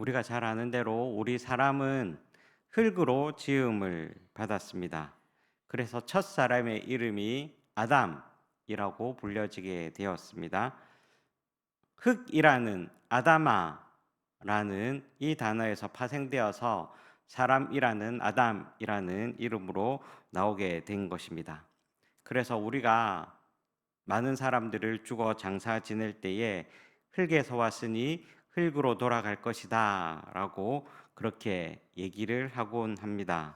우리가 잘 아는 대로 우리 사람은 흙으로 지음을 받았습니다. 그래서 첫 사람의 이름이 아담이라고 불려지게 되었습니다. 흙이라는 아다마라는 이 단어에서 파생되어서 사람이라는 아담이라는 이름으로 나오게 된 것입니다. 그래서 우리가 많은 사람들을 죽어 장사 지낼 때에 흙에서 왔으니 흙으로 돌아갈 것이다 라고 그렇게 얘기를 하곤 합니다.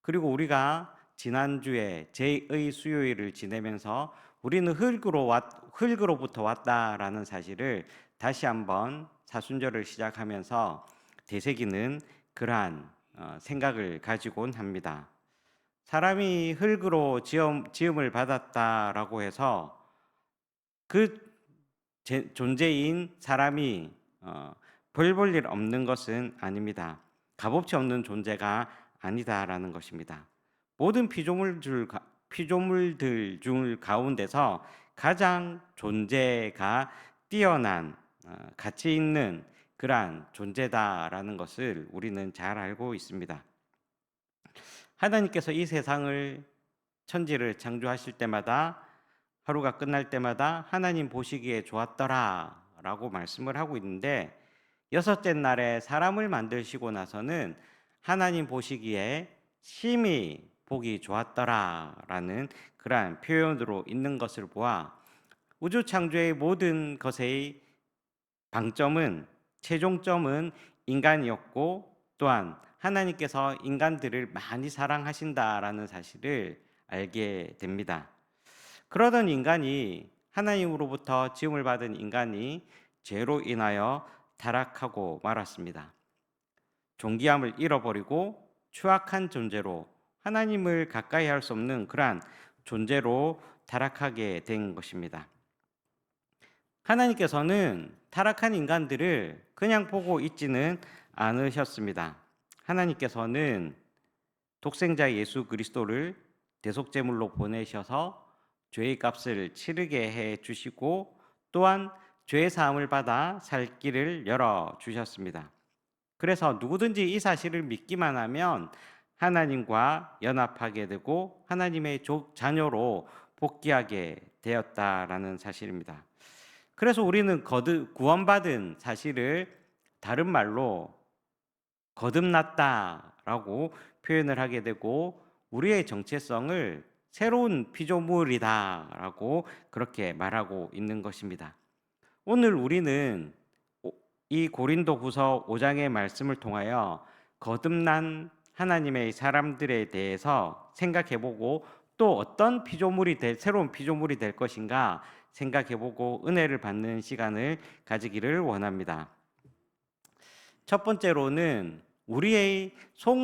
그리고 우리가 지난주에 제2의 수요일을 지내면서 우리는 흙으로부터 왔다라는 사실을 다시 한번 사순절을 시작하면서 되새기는 그러한 생각을 가지곤 합니다. 사람이 흙으로 지음을 받았다라고 해서 그 존재인 사람이 벌 볼 일 없는 것은 아닙니다. 값어치 없는 존재가 아니다라는 것입니다. 모든 피조물들 중 가운데서 가장 존재가 뛰어난 가치 있는 그러한 존재다라는 것을 우리는 잘 알고 있습니다. 하나님께서 이 세상을 천지를 창조하실 때마다 하루가 끝날 때마다 하나님 보시기에 좋았더라 라고 말씀을 하고 있는데 여섯째 날에 사람을 만드시고 나서는 하나님 보시기에 심히 보기 좋았더라 라는 그러한 표현으로 있는 것을 보아 우주 창조의 모든 것의 방점은 최종점은 인간이었고 또한 하나님께서 인간들을 많이 사랑하신다라는 사실을 알게 됩니다. 그러던 인간이 하나님으로부터 지음을 받은 인간이 죄로 인하여 타락하고 말았습니다. 존귀함을 잃어버리고 추악한 존재로 하나님을 가까이 할 수 없는 그러한 존재로 타락하게 된 것입니다. 하나님께서는 타락한 인간들을 그냥 보고 있지는 않으셨습니다. 하나님께서는 독생자 예수 그리스도를 대속제물로 보내셔서 죄의 값을 치르게 해 주시고 또한 죄 사함을 받아 살 길을 열어 주셨습니다. 그래서 누구든지 이 사실을 믿기만 하면 하나님과 연합하게 되고 하나님의 자녀로 복귀하게 되었다라는 사실입니다. 그래서 우리는 구원받은 사실을 다른 말로 거듭났다라고 표현을 하게 되고 우리의 정체성을 새로운 피조물이다라고 그렇게 말하고 있는 것입니다. 오늘 우리는 이 고린도후서 5장의 말씀을 통하여 거듭난 하나님의 사람들에 대해서 생각해보고 또 어떤 새로운 피조물이 될 것인가 생각해보고 은혜를 받는 시간을 가지기를 원합니다. 첫 번째로는 우리의 속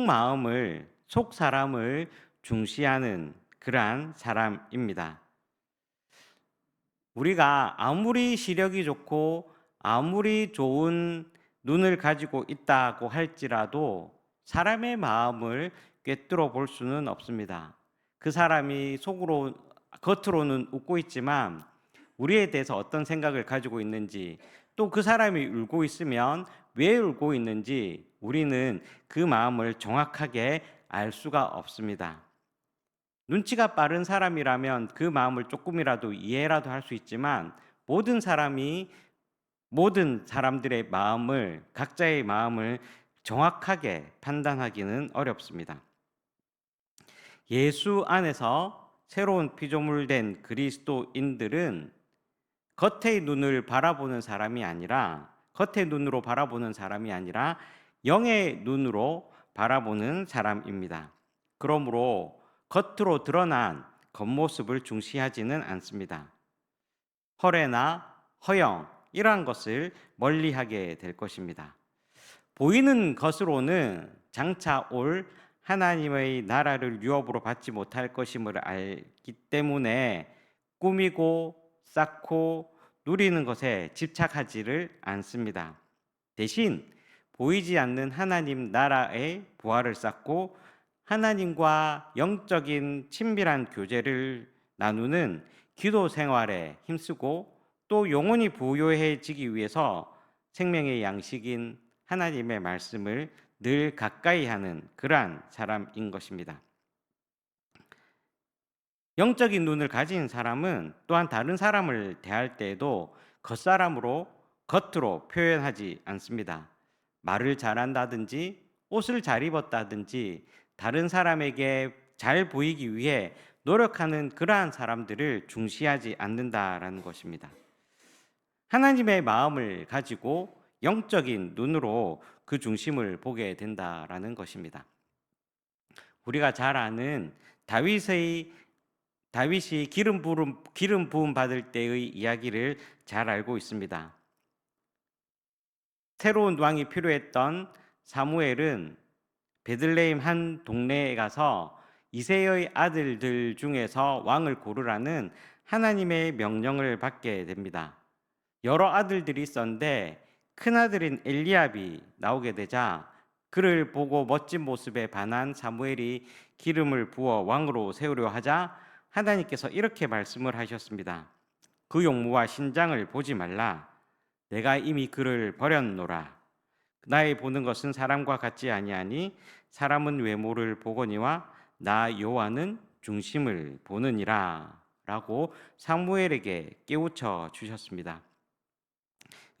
사람을 중시하는 그러한 사람입니다. 우리가 아무리 시력이 좋고 아무리 좋은 눈을 가지고 있다고 할지라도 사람의 마음을 꿰뚫어 볼 수는 없습니다. 그 사람이 겉으로는 웃고 있지만 우리에 대해서 어떤 생각을 가지고 있는지 또 그 사람이 울고 있으면 왜 울고 있는지 우리는 그 마음을 정확하게 알 수가 없습니다. 눈치가 빠른 사람이라면 그 마음을 조금이라도 이해라도 할 수 있지만 모든 사람들의 각자의 마음을 정확하게 판단하기는 어렵습니다. 예수 안에서 새로운 피조물 된 그리스도인들은 겉의 눈으로 바라보는 사람이 아니라 영의 눈으로 바라보는 사람입니다. 그러므로 겉으로 드러난 겉모습을 중시하지는 않습니다. 허례나 허영 이러한 것을 멀리하게 될 것입니다. 보이는 것으로는 장차 올 하나님의 나라를 유업으로 받지 못할 것임을 알기 때문에 꾸미고 쌓고 누리는 것에 집착하지를 않습니다. 대신 보이지 않는 하나님 나라의 부활을 쌓고 하나님과 영적인 친밀한 교제를 나누는 기도 생활에 힘쓰고 또 영혼이 부유해지기 위해서 생명의 양식인 하나님의 말씀을 늘 가까이 하는 그러한 사람인 것입니다. 영적인 눈을 가진 사람은 또한 다른 사람을 대할 때에도 겉사람으로 겉으로 표현하지 않습니다. 말을 잘한다든지 옷을 잘 입었다든지 다른 사람에게 잘 보이기 위해 노력하는 그러한 사람들을 중시하지 않는다라는 것입니다. 하나님의 마음을 가지고 영적인 눈으로 그 중심을 보게 된다라는 것입니다. 우리가 잘 아는 다윗이 기름 부음 받을 때의 이야기를 잘 알고 있습니다. 새로운 왕이 필요했던 사무엘은 베들레헴 한 동네에 가서 이새의 아들들 중에서 왕을 고르라는 하나님의 명령을 받게 됩니다. 여러 아들들이 있었는데 큰아들인 엘리압이 나오게 되자 그를 보고 멋진 모습에 반한 사무엘이 기름을 부어 왕으로 세우려 하자 하나님께서 이렇게 말씀을 하셨습니다. 그 용모와 신장을 보지 말라. 내가 이미 그를 버렸노라. 나의 보는 것은 사람과 같지 아니하니 사람은 외모를 보거니와 나 여호와는 중심을 보느니라 라고 사무엘에게 깨우쳐 주셨습니다.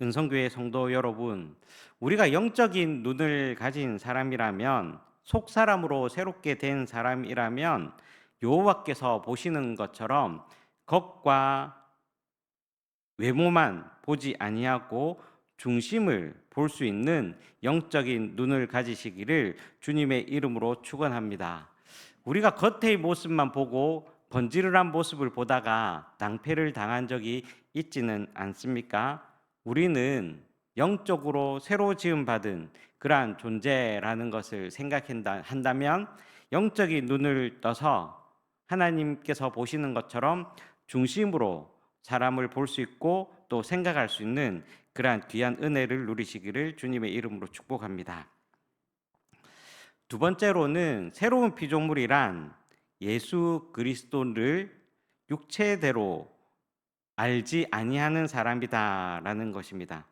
은성교회 성도 여러분, 우리가 영적인 눈을 가진 사람이라면, 속 사람으로 새롭게 된 사람이라면 여호와께서 보시는 것처럼 겉과 외모만 보지 아니하고 중심을 볼 수 있는 영적인 눈을 가지시기를 주님의 이름으로 축원합니다. 우리가 겉의 모습만 보고 번지르한 모습을 보다가 낭패를 당한 적이 있지는 않습니까? 우리는 영적으로 새로 지음받은 그러한 존재라는 것을 생각한다면 영적인 눈을 떠서 하나님께서 보시는 것처럼 중심으로 사람을 볼 수 있고 또 생각할 수 있는 그러한 귀한 은혜를 누리시기를 주님의 이름으로 축복합니다. 두 번째로는 새로운 피조물이란 예수 그리스도를 육체대로 알지 아니하는 사람이다라는 것입니다.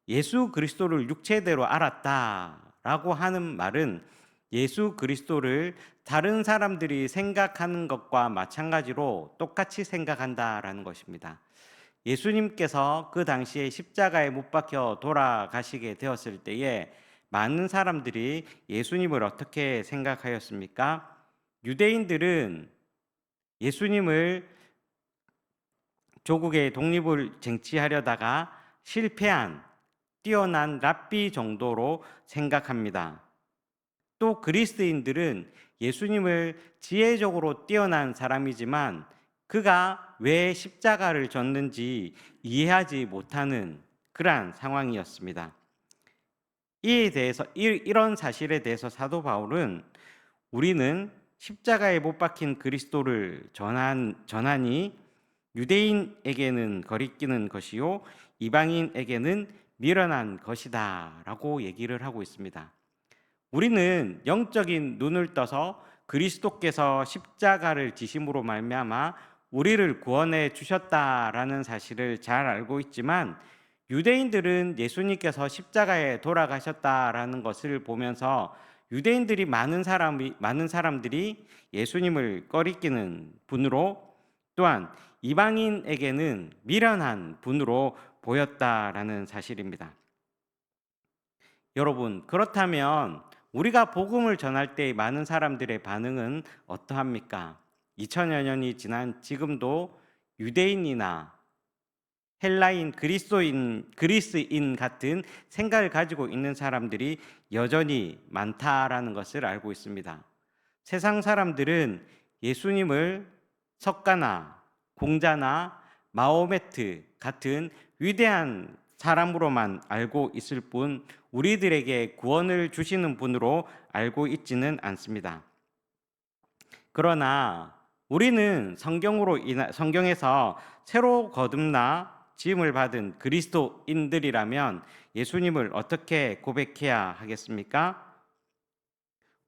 예수 그리스도를 육체대로 알았다라고 하는 말은 예수 그리스도를 다른 사람들이 생각하는 것과 마찬가지로 똑같이 생각한다라는 것입니다. 예수님께서 그 당시에 십자가에 못 박혀 돌아가시게 되었을 때에 많은 사람들이 예수님을 어떻게 생각하였습니까? 유대인들은 예수님을 조국의 독립을 쟁취하려다가 실패한 뛰어난 랍비 정도로 생각합니다. 또 그리스도인들은 예수님을 지혜적으로 뛰어난 사람이지만 그가 왜 십자가를 졌는지 이해하지 못하는 그러한 상황이었습니다. 이에 대해서 이런 사실에 대해서 사도 바울은 우리는 십자가에 못 박힌 그리스도를 전하니 유대인에게는 거리끼는 것이요 이방인에게는 미련한 것이다라고 얘기를 하고 있습니다. 우리는 영적인 눈을 떠서 그리스도께서 십자가를 지심으로 말미암아 우리를 구원해 주셨다라는 사실을 잘 알고 있지만 유대인들은 예수님께서 십자가에 돌아가셨다라는 것을 보면서 유대인들이 많은 사람들이 예수님을 꺼리끼는 분으로 또한 이방인에게는 미련한 분으로 보였다라는 사실입니다. 여러분, 그렇다면 우리가 복음을 전할 때 많은 사람들의 반응은 어떠합니까? 2000여 년이 지난 지금도 유대인이나 헬라인, 그리스인 같은 생각을 가지고 있는 사람들이 여전히 많다라는 것을 알고 있습니다. 세상 사람들은 예수님을 석가나 공자나 마호메트 같은 위대한 사람으로만 알고 있을 뿐 우리들에게 구원을 주시는 분으로 알고 있지는 않습니다. 그러나 우리는 성경에서 새로 거듭나 지음을 받은 그리스도인들이라면 예수님을 어떻게 고백해야 하겠습니까?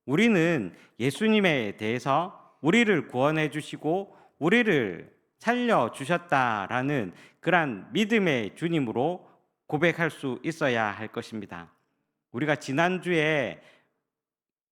우리는 예수님에 대해서 우리를 구원해 주시고 우리를 살려 주셨다라는 그러한 믿음의 주님으로 고백할 수 있어야 할 것입니다. 우리가 지난주에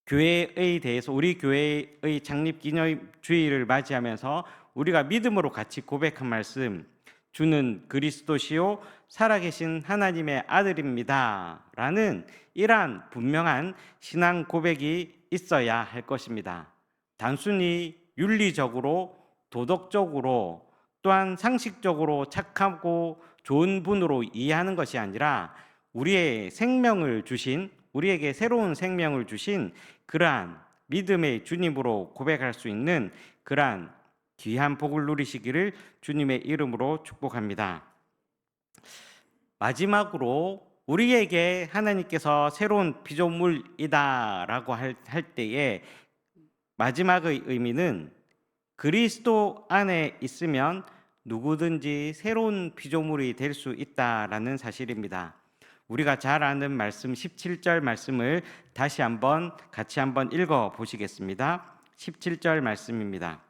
교회에 대해서 우리 교회의 창립 기념 주일을 맞이하면서 우리가 믿음으로 같이 고백한 말씀, 주는 그리스도시요 살아계신 하나님의 아들입니다 라는 이러한 분명한 신앙 고백이 있어야 할 것입니다. 단순히 윤리적으로 도덕적으로 또한 상식적으로 착하고 좋은 분으로 이해하는 것이 아니라 우리의 생명을 주신, 우리에게 새로운 생명을 주신 그러한 믿음의 주님으로 고백할 수 있는 그러한 귀한 복을 누리시기를 주님의 이름으로 축복합니다. 마지막으로 우리에게 하나님께서 새로운 피조물이다라고 할 때에 마지막의 의미는 그리스도 안에 있으면 누구든지 새로운 피조물이 될 수 있다라는 사실입니다. 우리가 잘 아는 말씀 17절 말씀을 다시 한번 같이 한번 읽어 보시겠습니다. 17절 말씀입니다.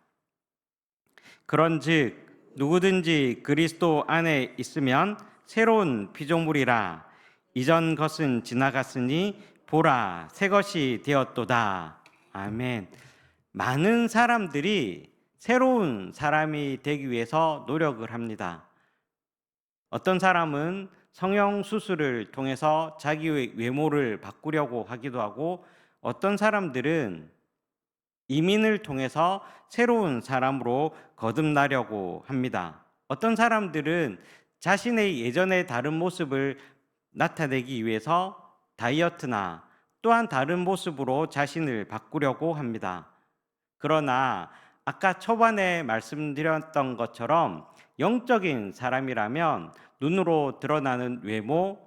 그런즉 누구든지 그리스도 안에 있으면 새로운 피조물이라 이전 것은 지나갔으니 보라 새 것이 되었도다. 아멘. 많은 사람들이 새로운 사람이 되기 위해서 노력을 합니다. 어떤 사람은 성형 수술을 통해서 자기의 외모를 바꾸려고 하기도 하고, 어떤 사람들은 이민을 통해서 새로운 사람으로 거듭나려고 합니다. 어떤 사람들은 자신의 예전의 다른 모습을 나타내기 위해서 다이어트나 또한 다른 모습으로 자신을 바꾸려고 합니다. 그러나 아까 초반에 말씀드렸던 것처럼 영적인 사람이라면 눈으로 드러나는 외모,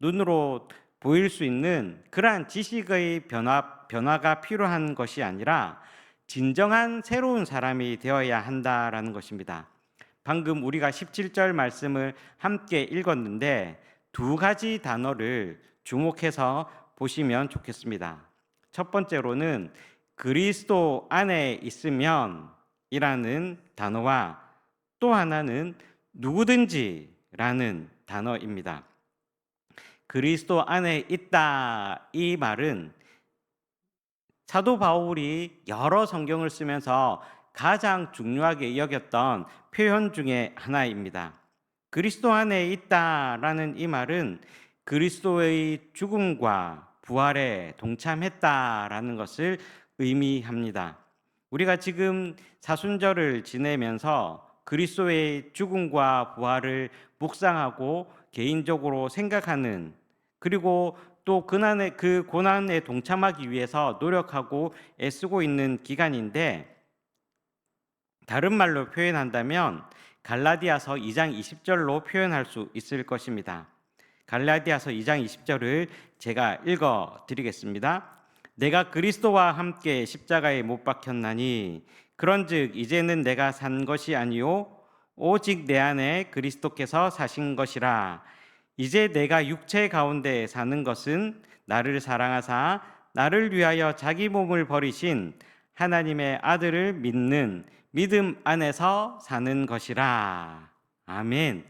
눈으로 보일 수 있는 그러한 지식의 변화가 필요한 것이 아니라 진정한 새로운 사람이 되어야 한다라는 것입니다. 방금 우리가 17절 말씀을 함께 읽었는데 두 가지 단어를 주목해서 보시면 좋겠습니다. 첫 번째로는 그리스도 안에 있으면 이라는 단어와 또 하나는 누구든지라는 단어입니다. 그리스도 안에 있다 이 말은 사도 바울이 여러 성경을 쓰면서 가장 중요하게 여겼던 표현 중에 하나입니다. 그리스도 안에 있다라는 이 말은 그리스도의 죽음과 부활에 동참했다라는 것을 의미합니다. 우리가 지금 사순절을 지내면서 그리스도의 죽음과 부활을 묵상하고 개인적으로 생각하는, 그리고 또 그 고난에 동참하기 위해서 노력하고 애쓰고 있는 기간인데, 다른 말로 표현한다면 갈라디아서 2장 20절로 표현할 수 있을 것입니다. 갈라디아서 2장 20절을 제가 읽어 드리겠습니다. 내가 그리스도와 함께 십자가에 못 박혔나니 그런즉 이제는 내가 산 것이 아니요 오직 내 안에 그리스도께서 사신 것이라. 이제 내가 육체 가운데 사는 것은 나를 사랑하사 나를 위하여 자기 몸을 버리신 하나님의 아들을 믿는 믿음 안에서 사는 것이라. 아멘.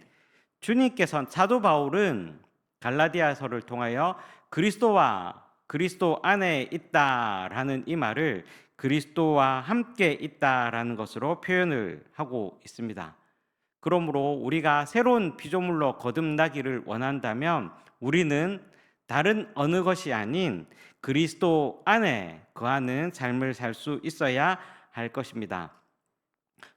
주님께서, 사도 바울은 갈라디아서를 통하여 그리스도와 그리스도 안에 있다라는 이 말을 그리스도와 함께 있다라는 것으로 표현을 하고 있습니다. 그러므로 우리가 새로운 피조물로 거듭나기를 원한다면 우리는 다른 어느 것이 아닌 그리스도 안에 거하는 삶을 살 수 있어야 할 것입니다.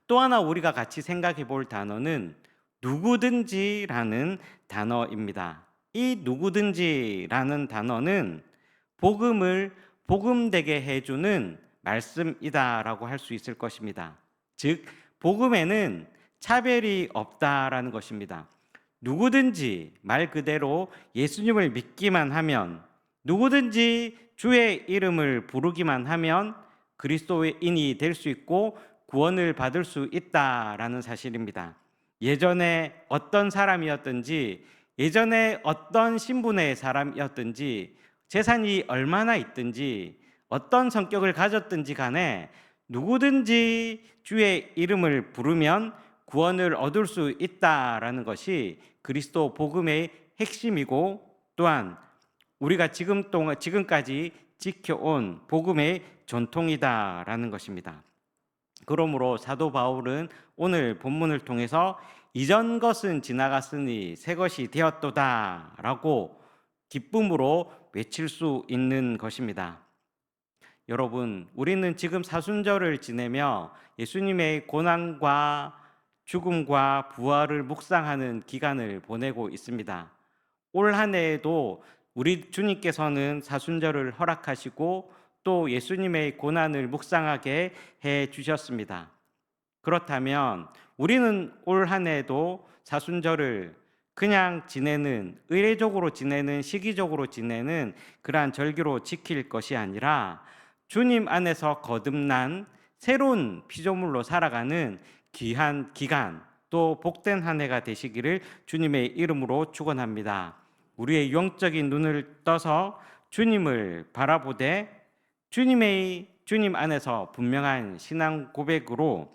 또 하나 우리가 같이 생각해 볼 단어는 누구든지라는 단어입니다. 이 누구든지라는 단어는 복음을 복음되게 해주는 말씀이다라고 할 수 있을 것입니다. 즉 복음에는 차별이 없다라는 것입니다. 누구든지 말 그대로 예수님을 믿기만 하면, 누구든지 주의 이름을 부르기만 하면 그리스도인이 될 수 있고 구원을 받을 수 있다라는 사실입니다. 예전에 어떤 사람이었든지, 예전에 어떤 신분의 사람이었든지, 재산이 얼마나 있든지, 어떤 성격을 가졌든지 간에 누구든지 주의 이름을 부르면 구원을 얻을 수 있다라는 것이 그리스도 복음의 핵심이고 또한 우리가 지금까지 지켜온 복음의 전통이다라는 것입니다. 그러므로 사도 바울은 오늘 본문을 통해서 이전 것은 지나갔으니 새 것이 되었도다라고 기쁨으로 외칠 수 있는 것입니다. 여러분, 우리는 지금 사순절을 지내며 예수님의 고난과 죽음과 부활을 묵상하는 기간을 보내고 있습니다. 올 한 해에도 우리 주님께서는 사순절을 허락하시고 또 예수님의 고난을 묵상하게 해 주셨습니다. 그렇다면 우리는 올 한 해도 사순절을 그냥 지내는, 의례적으로 지내는, 시기적으로 지내는 그러한 절기로 지킬 것이 아니라 주님 안에서 거듭난 새로운 피조물로 살아가는 귀한 기간, 또 복된 한 해가 되시기를 주님의 이름으로 축원합니다. 우리의 영적인 눈을 떠서 주님을 바라보되 주님 안에서 분명한 신앙 고백으로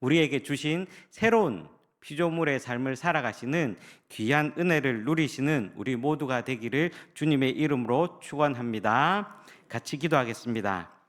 우리에게 주신 새로운 피조물의 삶을 살아가시는 귀한 은혜를 누리시는 우리 모두가 되기를 주님의 이름으로 축원합니다. 같이 기도하겠습니다.